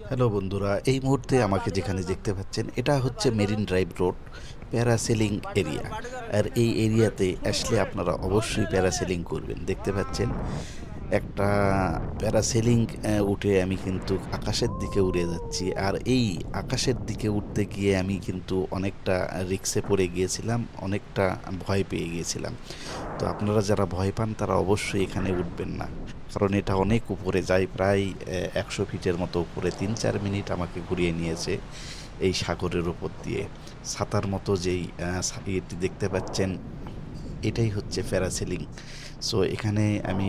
Hello বন্ধুরা, এই মুহূর্তে আমাকে যেখানে দেখতে পাচ্ছেন এটা হচ্ছে Marine Drive road, parasailing area. আর এই এরিয়াতে আসলে আপনারা অবশ্যই প্যারাসেলিং করবেন। দেখতে পাচ্ছেন একটা প্যারাসেলিং উঠে আমি কিন্তু আকাশের দিকে উড়ে যাচ্ছি। আর এই আকাশের দিকে উঠতে গিয়ে আমি কিন্তু অনেকটা রিক্সে পড়ে গিয়েছিলাম, অনেকটা ভয় পেয়ে গিয়েছিলাম। তো আপনারা যারা ভয় পান তারা অবশ্যই এখানে উঠবেন না, কারণ এটা অনেক উপরে যায়, প্রায় 100 ফিটের মতো উপরে। 3-4 মিনিট আমাকে ঘুরিয়ে নিয়েছে এই সাগরের উপর দিয়ে। ছাতার মতো যেই ইয়েটি দেখতে পাচ্ছেন, এটাই হচ্ছে প্যারাসেলিং। সো এখানে আমি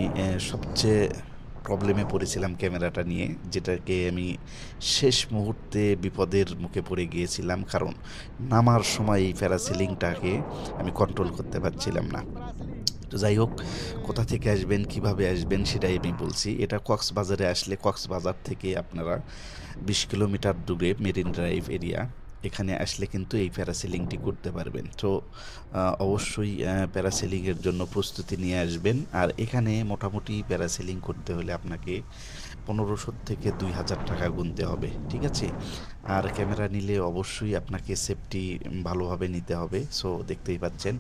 সবচেয়ে প্রবলেমে পড়েছিলাম ক্যামেরাটা নিয়ে, যেটাকে আমি শেষ মুহূর্তে বিপদের মুখে পড়ে গিয়েছিলাম, কারণ নামার সময় এই প্যারাসেলিংটাকে আমি কন্ট্রোল করতে পারছিলাম না। তো যাই হোক, কোথা থেকে আসবেন, কিভাবে আসবেন সেটাই আমি বলছি। এটা কক্সবাজারে আসলে কক্সবাজার থেকে আপনারা 20 কিলোমিটার দূরে মেরিন ড্রাইভ এরিয়া, এখানে আসলে কিন্তু এই প্যারাসেলিংটি করতে পারবেন। তো অবশ্যই প্যারাসেলিংয়ের জন্য প্রস্তুতি নিয়ে আসবেন। আর এখানে মোটামুটি প্যারাসেলিং করতে হলে আপনাকে 1500 থেকে 2000 টাকা গুনতে হবে, ঠিক আছে? আর ক্যামেরা নিলে অবশ্যই আপনাকে সেফটি ভালোভাবে নিতে হবে। সো দেখতেই পাচ্ছেন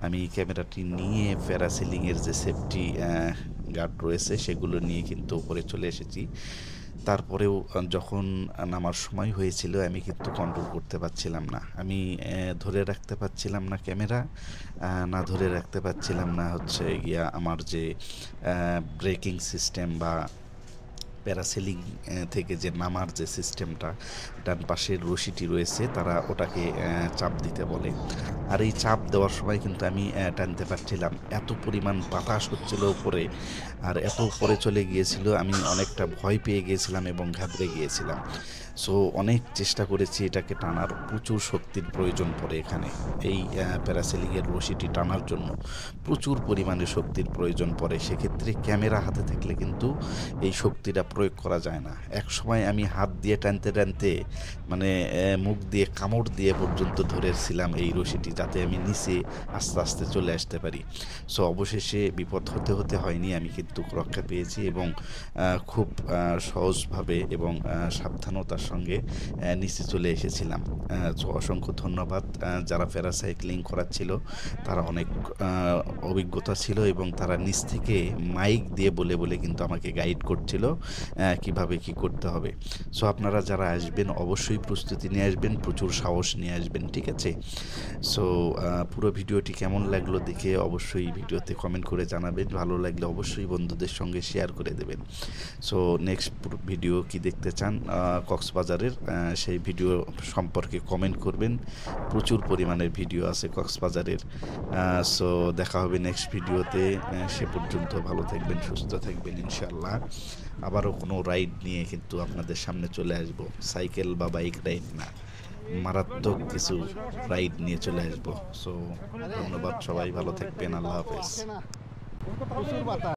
আমি ক্যামেরাটি নিয়ে প্যারাসেলিংয়ের যে সেফটি গার্ড রয়েছে সেগুলো নিয়ে কিন্তু উপরে চলে এসেছি। তারপরেও যখন নামার সময় হয়েছিল আমি কিন্তু কন্ট্রোল করতে পারছিলাম না। আমি ধরে রাখতে পারছিলাম না ক্যামেরা, না ধরে রাখতে পারছিলাম না হচ্ছে গিয়া আমার যে ব্রেকিং সিস্টেম বা প্যারাসেলিং থেকে যে নামার যে সিস্টেমটা, ডান পাশের রশিটি রয়েছে তারা ওটাকে চাপ দিতে বলে। আর এই চাপ দেওয়ার সময় কিন্তু আমি টানতে পারছিলাম, এত পরিমাণ বাতাস হচ্ছিল উপরে, আর এত উপরে চলে গিয়েছিল, আমি অনেকটা ভয় পেয়ে গিয়েছিলাম এবং ঘাবড়ে গিয়েছিলাম। সো অনেক চেষ্টা করেছি এটাকে টানার, প্রচুর শক্তির প্রয়োজন পড়ে এখানে। এই প্যারাসেলিংয়ের রশিটি টানার জন্য প্রচুর পরিমাণে শক্তির প্রয়োজন পড়ে। সেক্ষেত্রে ক্যামেরা হাতে থাকলে কিন্তু এই শক্তিটা প্রয়োগ করা যায় না। এক সময় আমি হাত দিয়ে টানতে টানতে মানে মুখ দিয়ে কামড় দিয়ে পর্যন্ত ধরেছিলাম এই রশিটি, যাতে আমি নিচে আস্তে আস্তে চলে আসতে পারি। সো অবশেষে বিপদ হতে হতে হয়নি, আমি কিন্তু রক্ষা পেয়েছি এবং খুব সহজভাবে এবং সাবধানতার সঙ্গে নিচে চলে এসেছিলাম। সো অসংখ্য ধন্যবাদ যারা প্যারাসাইক্লিং করাচ্ছিল, তারা অনেক অভিজ্ঞতা ছিল এবং তারা নিচ থেকে মাইক দিয়ে বলে বলে কিন্তু আমাকে গাইড করছিল কিভাবে কি করতে হবে। সো আপনারা যারা আসবেন অবশ্যই প্রস্তুতি নিয়ে আসবেন, প্রচুর সাহস নিয়ে আসবেন, ঠিক আছে? সো পুরো ভিডিওটি কেমন লাগলো দেখে অবশ্যই ভিডিওতে কমেন্ট করে জানাবেন। ভালো লাগলে অবশ্যই বন্ধুদের সঙ্গে শেয়ার করে দেবেন। সো নেক্সট ভিডিও কি দেখতে চান কক্সবাজারের, সেই ভিডিও সম্পর্কে কমেন্ট করবেন। প্রচুর পরিমাণের ভিডিও আছে কক্সবাজারের। সো দেখা হবে নেক্সট ভিডিওতে। সে পর্যন্ত ভালো থাকবেন, সুস্থ থাকবেন ইনশাল্লাহ। আবারও কোনো রাইড নিয়ে কিন্তু আপনাদের সামনে চলে আসব, সাইকেল বা বাইক রাইড না, মারাত্মক কিছু রাইড নিয়ে চলে আসবো। সো ধন্যবাদ, সবাই ভালো থাকবেন, আল্লাহ হাফেজ।